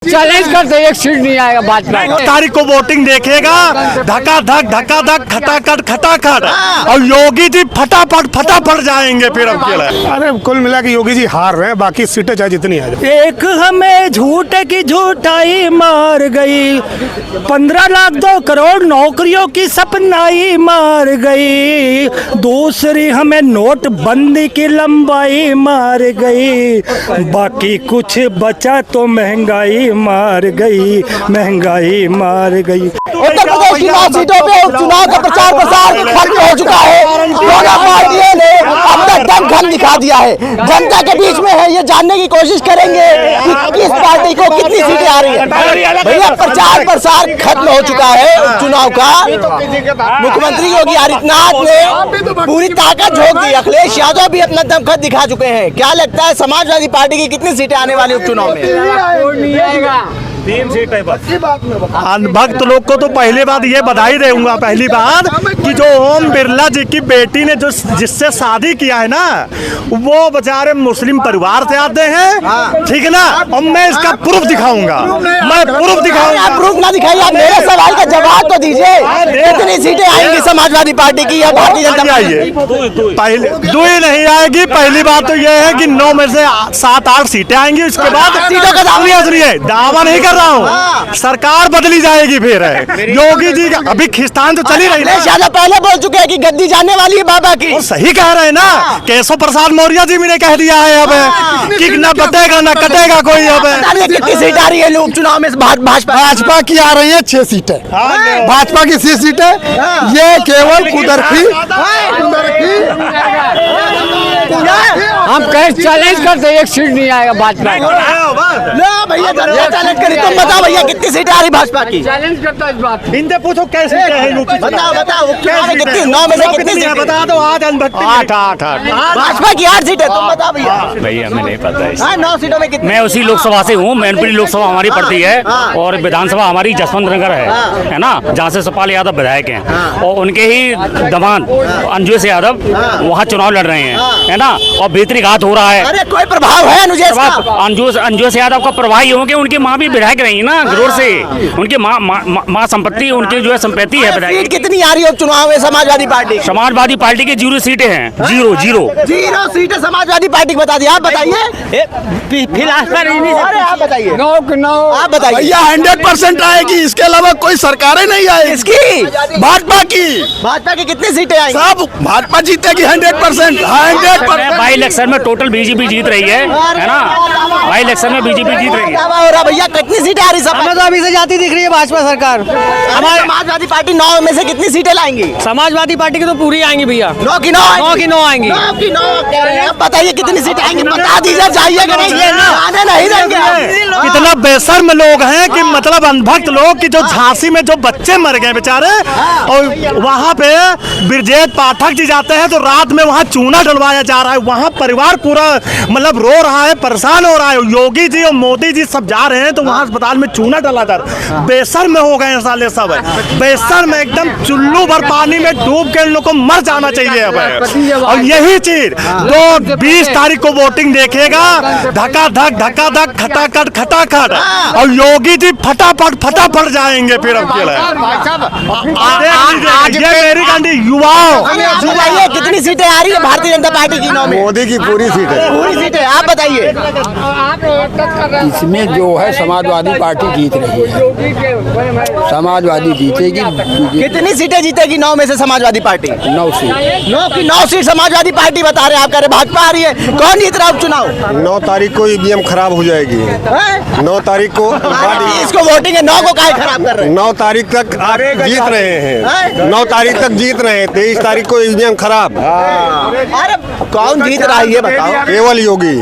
Challenge करते एक seat नहीं आएगा भाजपा। 9 तारीख को वोटिंग देखेगा, धक्का धक खटाखट और योगी जी फटाफट जाएंगे फिर अब के लिए। अरे कुल मिला के योगी जी हार रहे हैं, बाकी सीटें चाहे जितनी आ जाए। एक हमें झूठ की झूठाई मार गई, 15 लाख 2 करोड़ नौकरियों की सपनाई मार गई, दूसरी हमें नोटबंदी की लंबाई मार गई, बाकी कुछ बचा तो महंगाई मार गई, महंगाई मार गई। उत्तर प्रदेश की 9 सीटों पे उपचुनाव का प्रचार खत्म हो चुका है। दोनों पार्टियों ने अपना दमखम दिखा दिया है। जनता के बीच में है, ये जानने की कोशिश करेंगे कि किस पार्टी को कितनी सीटें आ रही है। भैया प्रचार प्रसार खत्म हो चुका है उपचुनाव का। मुख्यमंत्री योगी आदित्यनाथ ने पूरी ताकत झोंक दी, अखिलेश यादव भी अपना दमखम दिखा चुके हैं। क्या लगता है समाजवादी पार्टी की कितनी सीटें आने वाली उपचुनाव में? 3 सीटें बस। भक्त लोग को तो पहली बात ये बधाई दूंगा, पहली बात कि जो ओम बिरला जी की बेटी ने जो जिससे शादी किया है ना, वो बेचारे मुस्लिम परिवार से आते हैं, ठीक है ना। और मैं इसका प्रूफ दिखाऊंगा, मैं प्रूफ दिखाऊंगा। आप प्रूफ ना दिखाइए, आप मेरे सवाल का जवाब तो दीजिए। कितनी सीटें आएंगी समाजवादी पार्टी की या भारतीय जनता पार्टी? पहले 2 ही नहीं आएगी। पहली बात तो ये है कि 9 में से 7-8 सीटें आएंगी। उसके बाद सीटों का दावा नहीं कर रहा हूँ, सरकार बदली जाएगी फिर। योगी जी का अभी खिस्तान तो चली रही है। ज्यादा पहले बोल चुके हैं कि गद्दी जाने वाली है बाबा की। वो सही कह रहे हैं ना। केशव प्रसाद मौर्य जी भी ने कह दिया है अब कि न बतेगा न कटेगा कोई। अब कितनी सीट आ रही है उपचुनाव में? भाजपा की आ रही है 6 सीटें। भाजपा की 6 सीटें, ये केवल कुदरती। हम कहीं चैलेंज करते एक सीट नहीं आएगा भाजपा। भैया चैलेंज करी, तुम बताओ भैया कितनी सीटें आ रही भाजपा की? चैलेंज करता इस बात। इनसे पूछो कैसे बताओ कितनी? 9 में से कितनी सीटें? बता दो। आज 8 भाजपा की 8 सीटें, तुम बताओ भैया। भैया हमें नहीं पता है। 9 सीटों में कितनी? मैं उसी लोकसभा से हूँ, मैनपुरी लोकसभा हमारी पड़ती है और विधानसभा हमारी जसवंत नगर है ना, जहाँ से सुपाल यादव विधायक हैं और उनके ही दमाद अंजुश यादव वहाँ चुनाव लड़ रहे हैं, है ना। और भीतरी घात हो रहा है। अरे कोई प्रभाव है अंजुश यादव का प्रभाव ये हो कि उनकी माँ भी विधायक रही ना गरुड़ से। उनकी माँ संपत्ति, उनकी जो है संपत्ति है विधायक। सीट कितनी आ रही है उपचुनाव में समाजवादी पार्टी की 0 सीटें हैं। 0 सीटें समाजवादी पार्टी को बता दी। आप बताइए फिलहाल। अरे आप बताइए। 9 आप बताइए। भैया 100% आएगी, इसके अलावा कोई सरकारें नहीं आएगी। इसकी भाजपा की कितनी सीटें आएंगी? सब भाजपा जीतेगी 100%। बाई इलेक्शन में टोटल बीजेपी जीत रही है ना। बाई इलेक्शन में बीजेपी जीत रही है। हो रहा भैया कितनी सीटें आ रही? समाजवादी से जाती दिख रही है भाजपा सरकार। हमारी समाजवादी पार्टी 9 में से कितनी सीटें लाएंगी? समाजवादी पार्टी की तो पूरी आएंगी भैया। 9 की 9 आएंगी। अब बताइए कितनी सीटें आएंगी? बता दीजिए, जाइएगा नहीं देंगे। इतना बेशर्म लोग हैं कि मतलब अनभक्त लोग कि जो झांसी में जो बच्चे मर गए बेचारे, और वहाँ पे ब्रजेश पाठक जी जाते हैं तो रात में वहाँ चूना डलवाया जा रहा है। वहाँ परिवार पूरा मतलब रो रहा है, परेशान हो रहा है। योगी जी और मोदी जी सब जा रहे हैं तो वहाँ अस्पताल में चूना डला जा रहा है। बेशर्म हो गए साले सब, बेशर्म एकदम। चुल्लू भर पानी में डूब के इन लोग को मर जाना चाहिए अब। और यही चीज तो 20 तारीख को वोटिंग देखेगा, धक्का धक खटाखट और योगी जी फटाफट जाएंगे फिर अब के लिए। ये मेरी गांधी युवाओं। कितनी सीटें आ रही है भारतीय जनता पार्टी की? 9 में मोदी की पूरी सीटें। आप बताइए। इसमें जो है समाजवादी पार्टी जीत रही है, समाजवादी जीतेगी। कितनी सीटें जीतेगी 9 में से समाजवादी पार्टी? 9 सीट। 9 की 9 सीट समाजवादी पार्टी बता रहे हैं। आप कह रहे भाजपा आ रही है। कौन जीत रहा है उपचुनाव? 9 तारीख को ईवीएम खराब हो जाएगी। 9 तारीख को इसको वोटिंग है, 9 को काहे खराब कर रहे हैं? 9 तारीख तक जीत रहे हैं। 9 तारीख तक जीत रहे हैं, 23 तारीख को ईवीएम खराब। अरे कौन जीत रहा है ये बताओ? केवल योगी।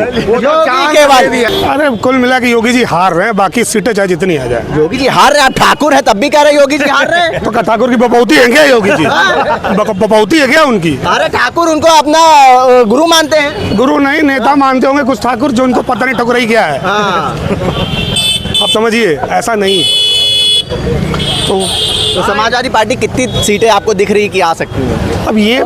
केवल। अरे कुल मिला के योगी जी हार रहे हैं, बाकी सीटें चाहे जितनी आ जाए। योगी जी हार रहे हैं। आप ठाकुर है तब भी कह रहे योगी जी हार रहे हैं। तो ठाकुर की बपौती है क्या योगी जी? बपौती है क्या उनकी? अरे ठाकुर उनको अपना गुरु मानते हैं। गुरु नहीं, नेता मानते होंगे कुछ ठाकुर, जो उनको पता नहीं ठकुराई क्या है। अब समझिए, ऐसा नहीं तो तो समाजवादी पार्टी कितनी सीटें आपको दिख रही कि आ सकती है? अब ये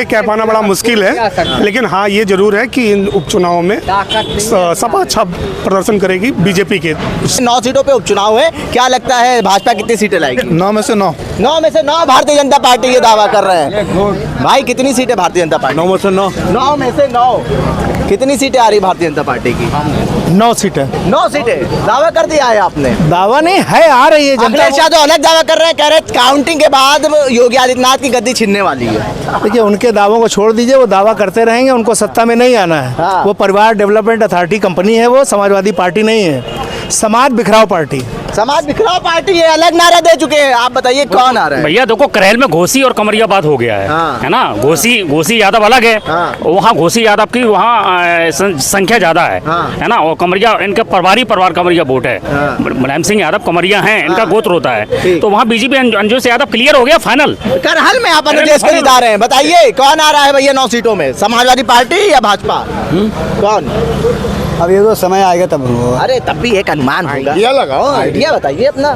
कह पाना बड़ा मुश्किल है, लेकिन हाँ ये जरूर है कि इन उपचुनावों में सपा अच्छा प्रदर्शन करेगी बीजेपी के। 9 सीटों पे उपचुनाव है, क्या लगता है भाजपा कितनी सीटें लाएगी? 9 में से 9। 9 में से 9 भारतीय जनता पार्टी ये दावा कर रहे हैं। भाई कितनी सीटें भारतीय जनता पार्टी? 9 में से 9। 9 में से 9 कितनी सीटें आ रही भारतीय जनता पार्टी की? 9 सीटें। 9 सीटें दावा कर दिया है आपने? दावा नहीं है, आ रही है जनता। अखिलेश यादव अलग दावा कर रहे हैं, कह रहे हैं काउंटिंग के बाद योगी आदित्यनाथ की गद्दी छिनने वाली है। देखिए उनके दावों को छोड़ दीजिए, वो दावा करते रहेंगे, उनको सत्ता में नहीं आना है। हाँ। वो परिवार डेवलपमेंट अथॉरिटी कंपनी है, वो समाजवादी पार्टी नहीं है, समाज बिखराव पार्टी। समाज बिखराव पार्टी ये अलग नारा दे चुके हैं, आप बताइए कौन आ रहा है? भैया देखो, करेल में घोसी और कमरियाबाद हो गया है, हाँ। है ना। घोसी यादव अलग है, हाँ। वहाँ घोसी यादव की वहाँ संख्या ज्यादा है, हाँ। है ना। और कमरिया इनका परिवार कमरिया वोट है। हाँ। मुलायम सिंह यादव कमरिया हैं, इनका हाँ। गोत्र होता है, ठीक। तो वहाँ बीजेपी अंजू से यादव क्लियर हो गया फाइनल। करहल में आप अनुदेश को जिता रहे हैं, बताइए कौन आ रहा है भैया 9 सीटों में? समाजवादी पार्टी या भाजपा? कौन? अब ये तो समय आएगा तब होगा। अरे तब भी एक अनुमान होगा। आइडिया लगाओ, आइडिया बताइए अपना।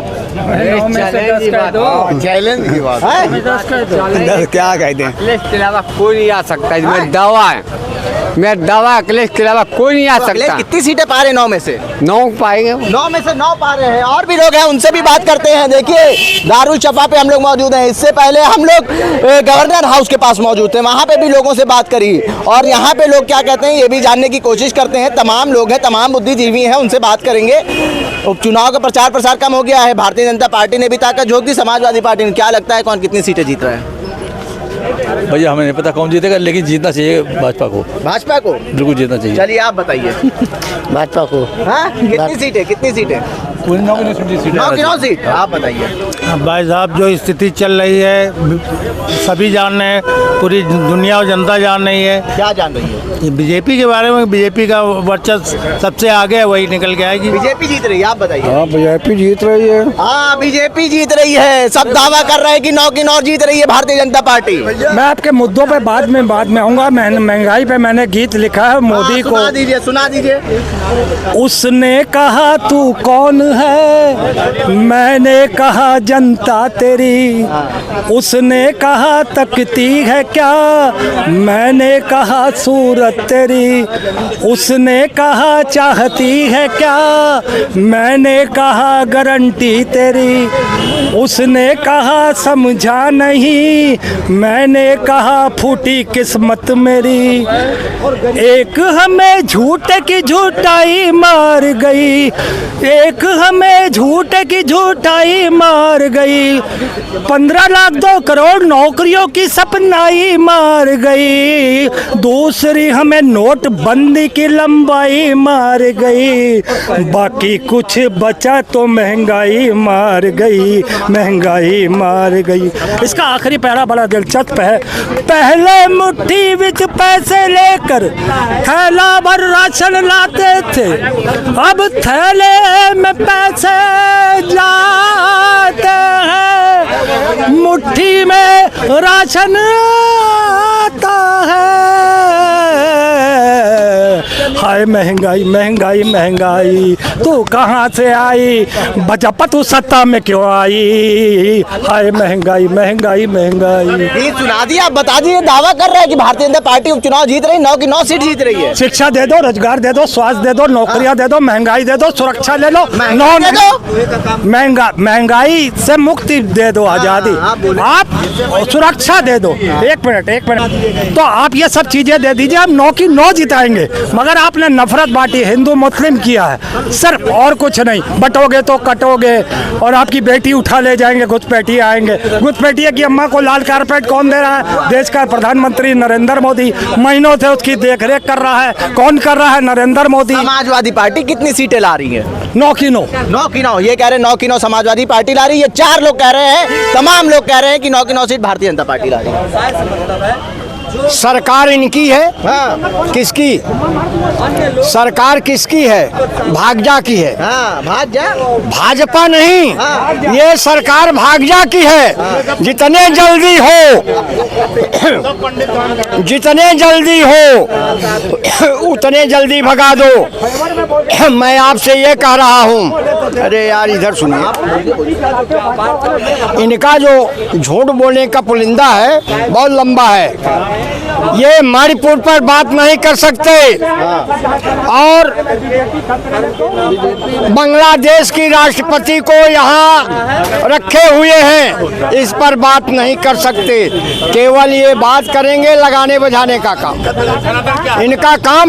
चैलेंज की बात हैं? क्या कहते हैं? अखिलेश के अलावा कोई नहीं आ सकता, इसमें दावा है। मेरा दावा अखिलेश के अलावा कोई नहीं आ अखिलेश सकता। कितनी सीटें पा रहे? 9 में से 9 पाएंगे। 9 में से 9 पा रहे हैं। और भी लोग हैं, उनसे भी बात करते हैं। देखिए दारुल चपा पे हम लोग मौजूद हैं, इससे पहले हम लोग गवर्नर हाउस के पास मौजूद थे, वहाँ पे भी लोगों से बात करी और यहाँ पे लोग क्या कहते हैं ये भी जानने की कोशिश करते हैं। तमाम लोग हैं, तमाम बुद्धिजीवी हैं, उनसे बात करेंगे। उपचुनाव का प्रचार प्रसार कम हो गया है, भारतीय जनता पार्टी ने भी ताकत झोंक दी, समाजवादी पार्टी ने। क्या लगता है कौन कितनी सीटें जीत रहा है? भैया हमें नहीं पता कौन जीतेगा, लेकिन जीतना चाहिए भाजपा को। भाजपा को बिल्कुल जीतना चाहिए। चलिए आप बताइए। भाजपा को। हाँ कितनी सीटें? कितनी सीटें? 9 की 9 सीट। आप बताइए। भाई साहब जो स्थिति चल रही है सभी जान रहे हैं, पूरी दुनिया और जनता जान रही है। क्या जान रही है? बीजेपी के बारे में, बीजेपी का वर्चस्व सबसे आगे है, वही निकल के आएगी। बीजेपी जीत रही है, आप बताइए। हाँ बीजेपी जीत रही है। हाँ बीजेपी जीत रही है, सब दावा कर रहे हैं कि 9 की 9 जीत रही है भारतीय जनता पार्टी। मैं आपके मुद्दों पे बाद में आऊंगा। महंगाई पे मैंने गीत लिखा है मोदी को। सुना दीजिए। उसने कहा तू कौन है, मैंने कहा जनता तेरी। उसने कहा तकती है क्या, मैंने कहा सूरत तेरी। उसने कहा चाहती है क्या, मैंने कहा गारंटी तेरी। उसने कहा समझा नहीं, मैंने कहा फूटी किस्मत मेरी। एक हमें झूठ की झूठाई मार गई, एक हमें झूठ की झूठाई मार गई। 15 लाख 2 करोड़ नौकरियों की सपनाई मार गई। दूसरी हमें नोटबंदी की लंबाई मार गई। बाकी कुछ बचा तो महंगाई मार गई, महंगाई मार गई। इसका आखिरी पैरा बड़ा दिलचस्प है। पहले मुट्ठी विच पैसे लेकर थैला भर राशन लाते थे, अब थैले में पैसे लाते हैं, मुट्ठी में राशन आता है। हाय महंगाई महंगाई महंगाई, तू कहाँ से आई, बजपा तू सत्ता में क्यों आई। हाय महंगाई महंगाई महंगाई। ये सुना दिया, आप बता दीजिए। दावा कर रहे हैं कि भारतीय जनता पार्टी उपचुनाव जीत रही, 9 की 9 सीट जीत रही है। शिक्षा दे दो, रोजगार दे दो, स्वास्थ्य दे दो, नौकरियां दे दो, महंगाई दे दो, सुरक्षा ले लो, महंगाई से मुक्ति दे दो, आजादी, आप सुरक्षा दे दो। एक मिनट। तो आप ये सब चीजें दे दीजिए, हम 9 की 9 जिताएंगे। मगर आपने नफरत बांटी, हिंदू मुस्लिम किया है सिर्फ, और कुछ नहीं। बटोगे तो कटोगे और आपकी बेटी उठा ले जाएंगे, घुसपैठिए आएंगे। घुसपैठिए की अम्मा को लाल कारपेट कौन दे रहा है? देश का प्रधानमंत्री नरेंद्र मोदी महीनों से उसकी देखरेख कर रहा है। कौन कर रहा है? नरेंद्र मोदी। समाजवादी पार्टी कितनी सीटें ला रही है? 9 की 9। 9 की 9 ये कह रहे हैं, 9 की 9 समाजवादी पार्टी ला रही है। 4 लोग कह रहे हैं, तमाम लोग कह रहे हैं कि 9 की 9 सीट भारतीय जनता पार्टी ला रही है। सरकार इनकी है। हाँ। किसकी सरकार? किसकी है? भाजपा की है। हाँ भाजपा, भाजपा नहीं। हाँ। ये सरकार भाजपा की है। जितने जल्दी हो उतने जल्दी भगा दो। मैं आपसे ये कह रहा हूँ अरे यार इधर सुनिए, इनका जो झूठ बोलने का पुलिंदा है बहुत लंबा है। ये मणिपुर पर बात नहीं कर सकते और बांग्लादेश की राष्ट्रपति को यहाँ रखे हुए हैं, इस पर बात नहीं कर सकते। केवल ये बात करेंगे लगाने बजाने का काम। इनका काम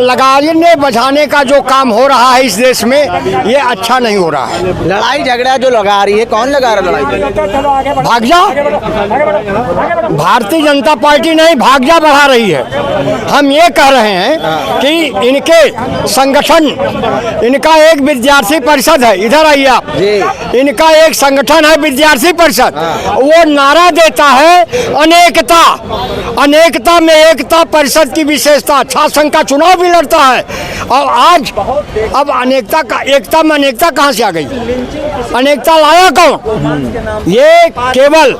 लगाने बजाने का जो काम हो रहा है इस देश में, ये अच्छा नहीं हो रहा है। लड़ाई झगड़ा जो लगा रही है, कौन लगा रहा है लड़ाई? भागजा भारतीय जनता पार्टी नहीं, भागजा बढ़ा रही है। हम ये कह रहे हैं कि इनके संगठन, इनका एक विद्यार्थी परिषद है, इधर आइए आप, इनका एक संगठन है विद्यार्थी परिषद, वो नारा देता है अनेकता, अनेकता में एकता परिषद की विशेषता। छात्र संघ का चुनाव भी लड़ता है और आज अब अनेकता का, एकता में अनेकता कहाँ से आ गई? अनेकता लाया कौन? ये केवल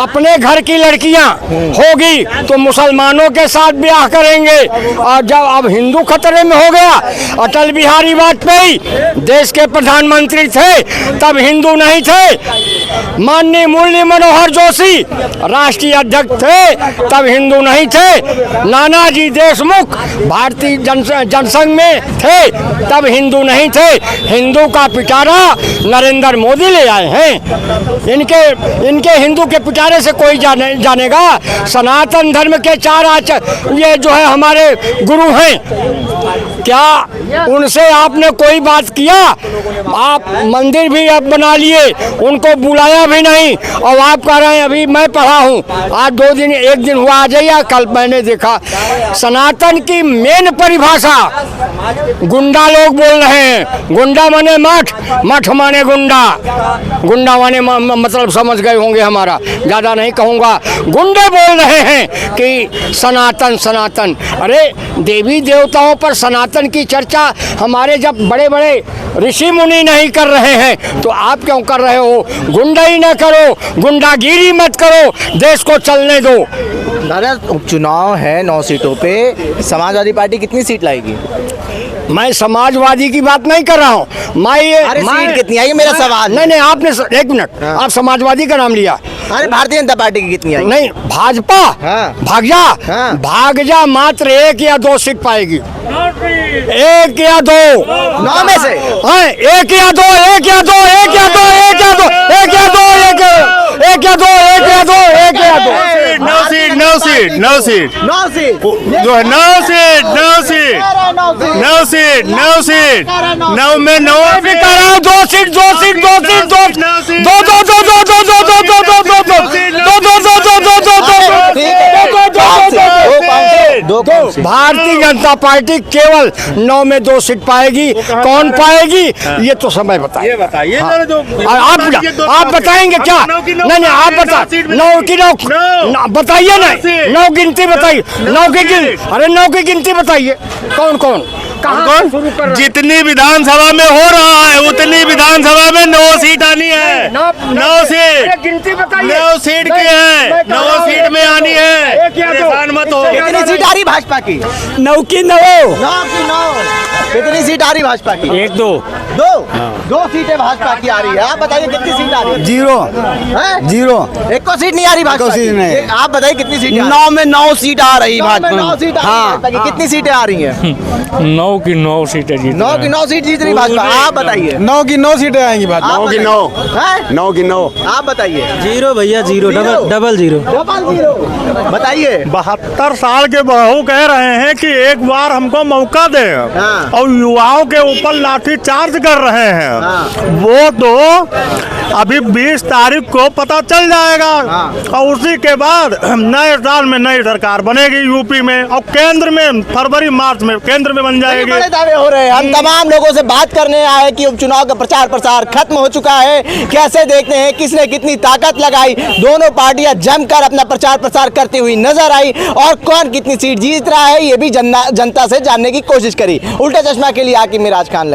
अपने घर की लड़कियां होगी तो मुसलमानों के साथ ब्याह करेंगे, और जब अब हिंदू खतरे में हो गया, अटल बिहारी वाजपेयी देश के प्रधानमंत्री थे तब हिंदू नहीं थे, माननीय मुरली मनोहर जोशी राष्ट्रीय अध्यक्ष थे तब हिंदू नहीं थे, नानाजी देशमुख भारतीय जनसंघ में थे तब हिंदू नहीं थे। हिंदू का पिटारा नरेंद्र मोदी ले आए हैं। इनके हिंदू के पिटारे से कोई जानेगा? सनातन धर्म के चार ये जो है हमारे गुरु हैं, क्या उनसे आपने कोई बात किया? आप मंदिर भी अब बना लिए, उनको बुलाया भी नहीं, और आप कह रहे हैं अभी मैं पढ़ा हूँ, आज 2 दिन 1 दिन हुआ, आ जाइए, कल मैंने देखा सनातन की मेन परिभाषा गुंडा लोग बोल रहे हैं। गुंडा माने मठ, मठ माने गुंडा, गुंडा माने मतलब समझ गए होंगे, हमारा ज़्यादा नहीं कहूँगा। गुंडे बोल रहे हैं कि सनातन सनातन। अरे देवी देवताओं पर सनातन की चर्चा हमारे जब बड़े बड़े ऋषि मुनि नहीं कर रहे हैं तो आप क्यों कर रहे हो? गुंडाई न करो, गुंडागिरी मत करो, देश को चलने दो। दादा उपचुनाव है 9 सीटों पे, समाजवादी पार्टी कितनी सीट लाएगी? मैं समाजवादी की बात नहीं कर रहा हूँ, अरे सीट कितनी आएगी मेरा सवाल। नहीं आपने 1 मिनट, आप समाजवादी का नाम लिया। अरे भारतीय जनता पार्टी की कितनी आएगी? नहीं, भाजपा भागजा, भागजा मात्र 1 या 2 सीट पाएगी। 1 या 2 9 में से? हाँ, 1 या 2, 1 या 2, 1 या 2, 1 या 2, 1 या 2, 1 या 2, 1 या 2, 1 या 2, 1 या 2। 9 सीट, 9 सीट, 9 सीट, 9 सीट जो है 9 सीट, 9 सीट, 9 सीट, 9 सीट, 9 में 9 भी कर रहा हूँ। 2 seat, 2 seat, 2 seat, 2 seat, 2 2 2 2 2 2 2 2 2 2 Bharatiya Janata party केवल 9 में 2 सीट पाएगी। कौन पाएगी ये तो समय बताइए। आप बताएंगे क्या? नहीं आप बता, 9 की 9 बताइए ना, 9 गिनती बताइए, 9 की गिनती, अरे 9 की गिनती बताइए। कौन कौन कौन? जितनी विधानसभा में हो रहा है उतनी विधानसभा में 9 सीट आनी है। 9 सीट, गिनती बताइए। 9 सीट की है, 9 सीट में आनी है, परेशान मत हो। कितनी सीट आ रही भाजपा की? 9 की 9। 9 की 9। कितनी सीट आ रही भाजपा की? 1 2 2 सीटें भाजपा की आ रही है। आप बताइए कितनी सीट आ रही है? 0 एक को सीट नहीं आ रही भाजपा की। आप बताइए कितनी सीट? 9 में 9 सीट आ रही भाजपा। 9 सीट कितनी सीटें आ रही हैं? 9 की 9 सीटें जीत 9 की 9 सीट जीत रही भाजपा। आप बताइए। 9 की 9 सीटें आएंगी भाजपा। 9 की 9 की 9। आप बताइए। 0 भैया, 0 डबल 0 बताइए। 72 साल के बहू कह रहे हैं कि एक बार हमको मौका दे, और युवाओं के ऊपर लाठी चार्ज कर रहे हैं। वो तो अभी 20 तारीख को पता चल जाएगा, और उसी के बाद नए साल में नई सरकार बनेगी यूपी में, और केंद्र में फरवरी मार्च में केंद्र में बन जाएगी। बड़े दावे हो रहे हैं। हम तमाम लोगों से बात करने आए कि उपचुनाव का प्रचार प्रसार खत्म हो चुका है, कैसे देखते हैं, किसने कितनी ताकत लगाई। दोनों पार्टियां जमकर अपना प्रचार प्रसार करती हुई नजर आई, और कौन कितनी सीट जीत रहा है ये भी जनता से जानने की कोशिश करी। उल्टा चश्मा के लिए आकिब मिराज खान।